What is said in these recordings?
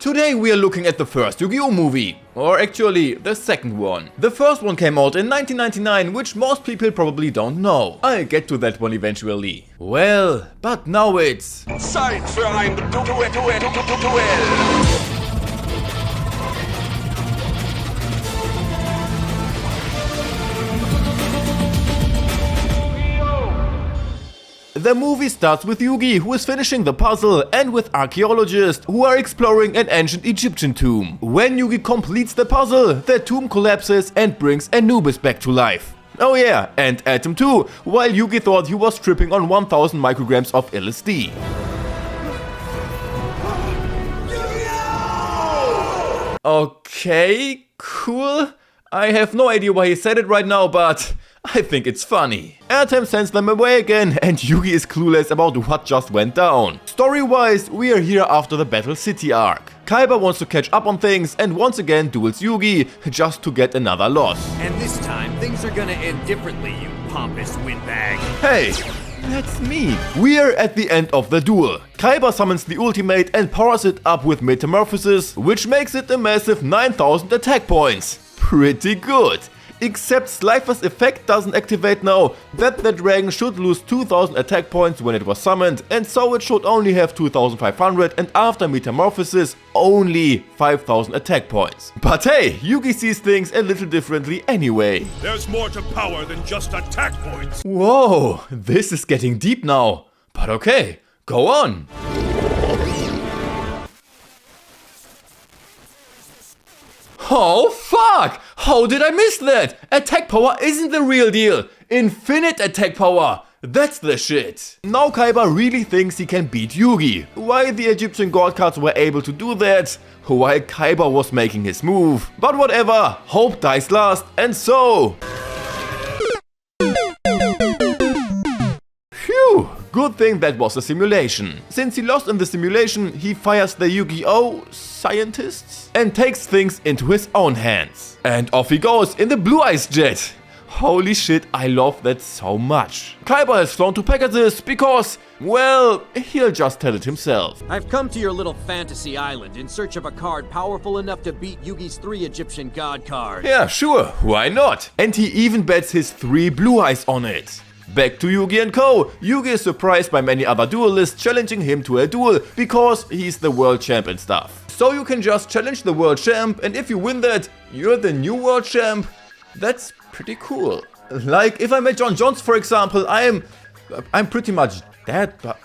Today we are looking at the first Yu-Gi-Oh movie, or actually the second one. The first one came out in 1999, which most people probably don't know. I'll get to that one eventually. Well, but now it's Zeit für ein Duell. The movie starts with Yugi, who is finishing the puzzle, and with archaeologists, who are exploring an ancient Egyptian tomb. When Yugi completes the puzzle, the tomb collapses and brings Anubis back to life. Oh yeah, and Atom too, while Yugi thought he was tripping on 1000 micrograms of LSD. Okay, cool. I have no idea why he said it right now, but I think it's funny. Atom sends them away again, and Yugi is clueless about what just went down. Story-wise, we are here after the Battle City arc. Kaiba wants to catch up on things and once again duels Yugi, just to get another loss. And this time, things are gonna end differently, you pompous windbag. Hey, that's me. We are at the end of the duel. Kaiba summons the ultimate and powers it up with Metamorphosis, which makes it a massive 9000 attack points. Pretty good. Except Slifer's effect doesn't activate now, that the dragon should lose 2000 attack points when it was summoned, and so it should only have 2500 and after Metamorphosis only 5000 attack points. But hey, Yugi sees things a little differently anyway. There's more to power than just attack points. Whoa, this is getting deep now. But okay, go on. Oh fuck! How did I miss that? Attack power isn't the real deal. Infinite attack power. That's the shit. Now Kaiba really thinks he can beat Yugi. Why the Egyptian god cards were able to do that while Kaiba was making his move. But whatever, hope dies last, and so... Phew! Good thing that was a simulation. Since he lost in the simulation, he fires the Yu-Gi-Oh! Scientists and takes things into his own hands. And off he goes in the Blue Eyes jet. Holy shit, I love that so much. Kaiba has flown to Pegasus because, well, he'll just tell it himself. I've come to your little fantasy island in search of a card powerful enough to beat Yugi's 3 Egyptian god cards. Yeah, sure, why not? And he even bets his 3 blue eyes on it. Back to Yugi and Co. Yugi is surprised by many other duelists challenging him to a duel because he's the world champ and stuff. So you can just challenge the world champ, and if you win that, you're the new world champ. That's pretty cool. Like if I met John Jones, for example, I'm pretty much dead, but...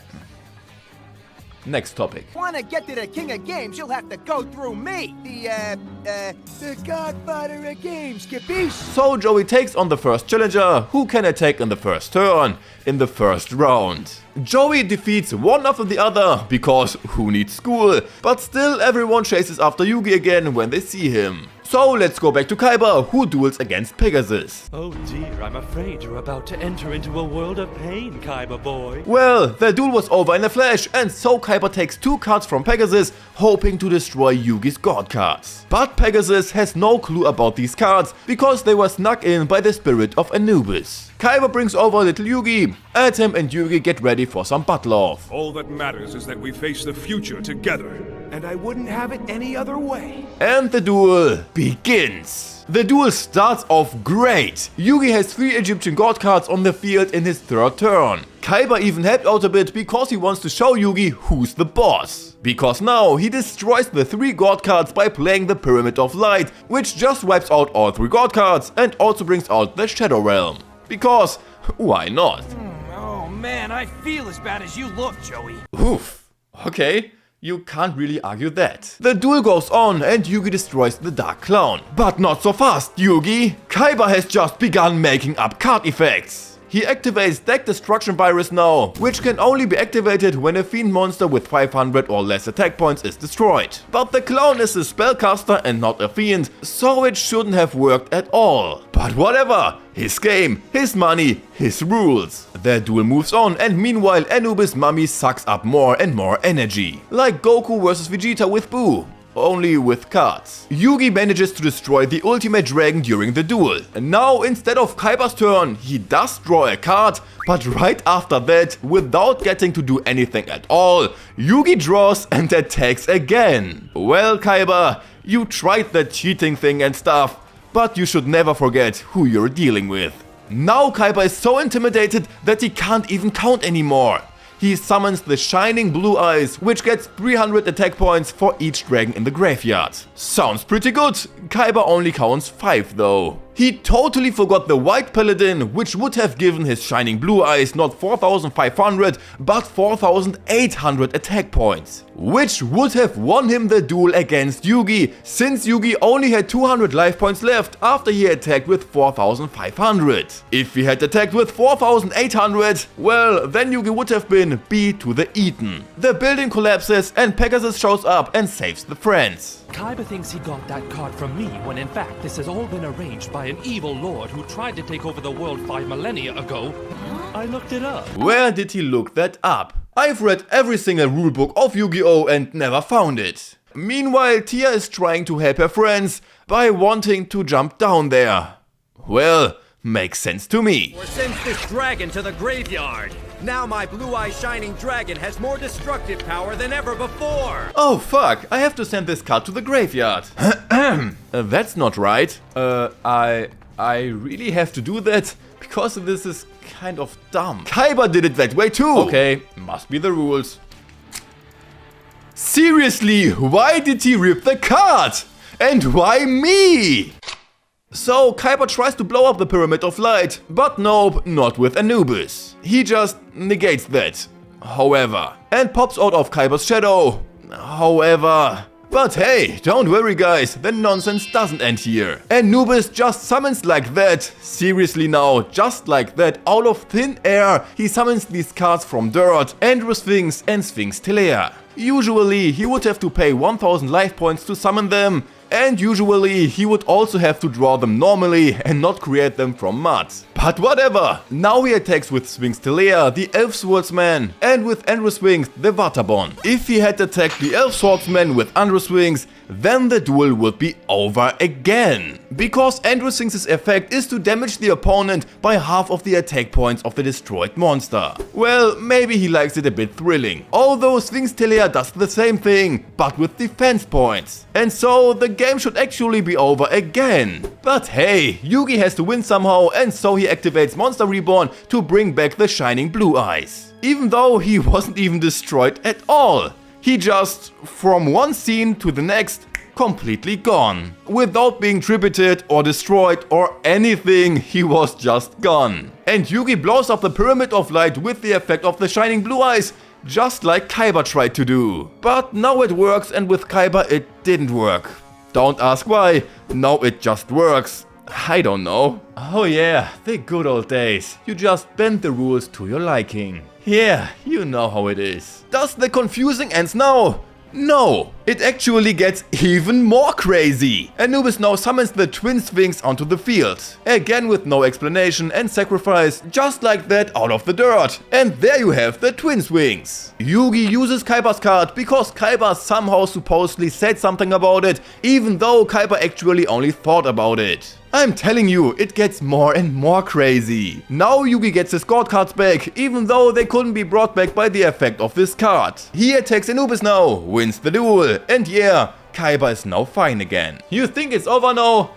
Next topic. Wanna get to the king of games, you'll have to go through me. The godfather of games, capiche? So Joey takes on the first challenger, who can attack in the first turn, in the first round. Joey defeats one after the other, because who needs school? But still everyone chases after Yugi again when they see him. So let's go back to Kaiba, who duels against Pegasus. Oh dear, I'm afraid you're about to enter into a world of pain, Kaiba boy. Well, the duel was over in a flash, and so Kaiba takes 2 cards from Pegasus, hoping to destroy Yugi's god cards. But Pegasus has no clue about these cards, because they were snuck in by the spirit of Anubis. Kaiba brings over little Yugi. Atom and Yugi get ready for some battle off. All that matters is that we face the future together. And I wouldn't have it any other way. And the duel begins. The duel starts off great. Yugi has 3 Egyptian god cards on the field in his 3rd turn. Kaiba even helped out a bit because he wants to show Yugi who's the boss. Because now he destroys the 3 god cards by playing the Pyramid of Light, which just wipes out all 3 god cards and also brings out the Shadow Realm. Because why not? Oh man, I feel as bad as you look, Joey. Oof. Okay. You can't really argue that. The duel goes on and Yugi destroys the Dark Clown. But not so fast, Yugi! Kaiba has just begun making up card effects. He activates Deck Destruction Virus now, which can only be activated when a fiend monster with 500 or less attack points is destroyed. But the clown is a spellcaster and not a fiend, so it shouldn't have worked at all. But whatever, his game, his money, his rules. The duel moves on, and meanwhile Anubis' mummy sucks up more and more energy. Like Goku vs Vegeta with Boo. only with cards. Yugi manages to destroy the ultimate dragon during the duel. And now, instead of Kaiba's turn, he does draw a card, but right after that, without getting to do anything at all, Yugi draws and attacks again. Well, Kaiba, you tried that cheating thing and stuff, but you should never forget who you're dealing with. Now Kaiba is so intimidated that he can't even count anymore. He summons the Shining Blue Eyes, which gets 300 attack points for each dragon in the graveyard. Sounds pretty good. Kaiba only counts 5 though. He totally forgot the White Paladin, which would have given his Shining Blue Eyes not 4500 but 4800 attack points, which would have won him the duel against Yugi, since Yugi only had 200 life points left after he attacked with 4500. If he had attacked with 4800, well, then Yugi would have been B to the eaten. The building collapses and Pegasus shows up and saves the friends. Kaiba thinks he got that card from me, when in fact this has all been arranged by an evil lord who tried to take over the world 5 millennia ago. I looked it up. Where did he look that up? I've read every single rulebook of Yu-Gi-Oh! And never found it. Meanwhile, Tia is trying to help her friends by wanting to jump down there. Well, makes sense to me. Or sends this dragon to the graveyard. Now my blue-eye shining dragon has more destructive power than ever before. Oh fuck, I have to send this card to the graveyard. That's not right. I really have to do that because this is kind of dumb. Kaiba did it that way too. Okay, must be the rules. Seriously, why did he rip the card? And why me? So Kaiba tries to blow up the Pyramid of Light, but nope, not with Anubis. He just negates that, however, and pops out of Kaiba's shadow, however. But hey, don't worry guys, the nonsense doesn't end here. Anubis just summons like that, seriously now, just like that, out of thin air, he summons these cards from dirt, Andrew Sphinx and Sphinx Telea. Usually he would have to pay 1000 life points to summon them, and usually he would also have to draw them normally and not create them from mud. But whatever, now he attacks with Sphinx Telea, the Elf Swordsman, and with Andrew Sphinx, the Vatabon. If he had attacked the Elf Swordsman with Andrew Sphinx, then the duel would be over again. Because Andrew Sphinx's effect is to damage the opponent by half of the attack points of the destroyed monster. Well, maybe he likes it a bit thrilling. Although Sphinx Telea does the same thing, but with defense points. And so the game should actually be over again. But hey, Yugi has to win somehow, and so he activates Monster Reborn to bring back the Shining Blue Eyes. Even though he wasn't even destroyed at all. He just, from one scene to the next, completely gone. Without being tributed or destroyed or anything, he was just gone. And Yugi blows up the Pyramid of Light with the effect of the Shining Blue Eyes, just like Kaiba tried to do. But now it works, and with Kaiba it didn't work. Don't ask why, now it just works. I don't know. Oh yeah, the good old days. You just bend the rules to your liking. Yeah, you know how it is. Does the confusing end now? No, it actually gets even more crazy. Anubis now summons the Twin Sphinx onto the field. Again with no explanation and sacrifice, just like that out of the dirt. And there you have the Twin Sphinx. Yugi uses Kaiba's card because Kaiba somehow supposedly said something about it, even though Kaiba actually only thought about it. I'm telling you, it gets more and more crazy. Now Yugi gets his God cards back, even though they couldn't be brought back by the effect of this card. He attacks Anubis now, wins the duel, and yeah, Kaiba is now fine again. You think it's over now?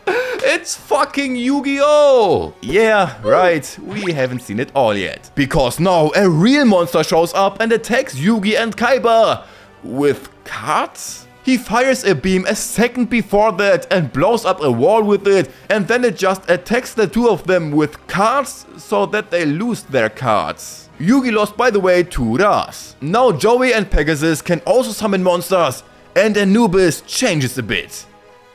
It's fucking Yu-Gi-Oh! Yeah, right, we haven't seen it all yet. Because now a real monster shows up and attacks Yugi and Kaiba. With cards? He fires a beam a second before that and blows up a wall with it, and then it just attacks the two of them with cards so that they lose their cards. Yugi lost, by the way, 2 Ras. Now Joey and Pegasus can also summon monsters, and Anubis changes a bit.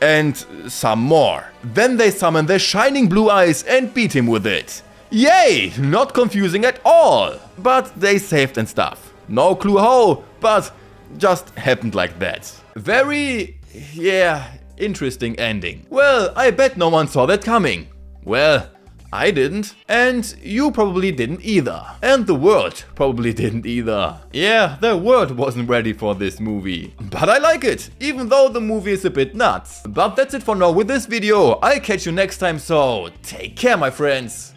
And some more. Then they summon the Shining Blue Eyes and beat him with it. Yay! Not confusing at all. But they saved and stuff. No clue how, but just happened like that. Very, yeah, interesting ending. Well, I bet no one saw that coming. Well, I didn't. And you probably didn't either. And the world probably didn't either. Yeah, the world wasn't ready for this movie. But I like it, even though the movie is a bit nuts. But that's it for now with this video. I'll catch you next time, so take care, my friends.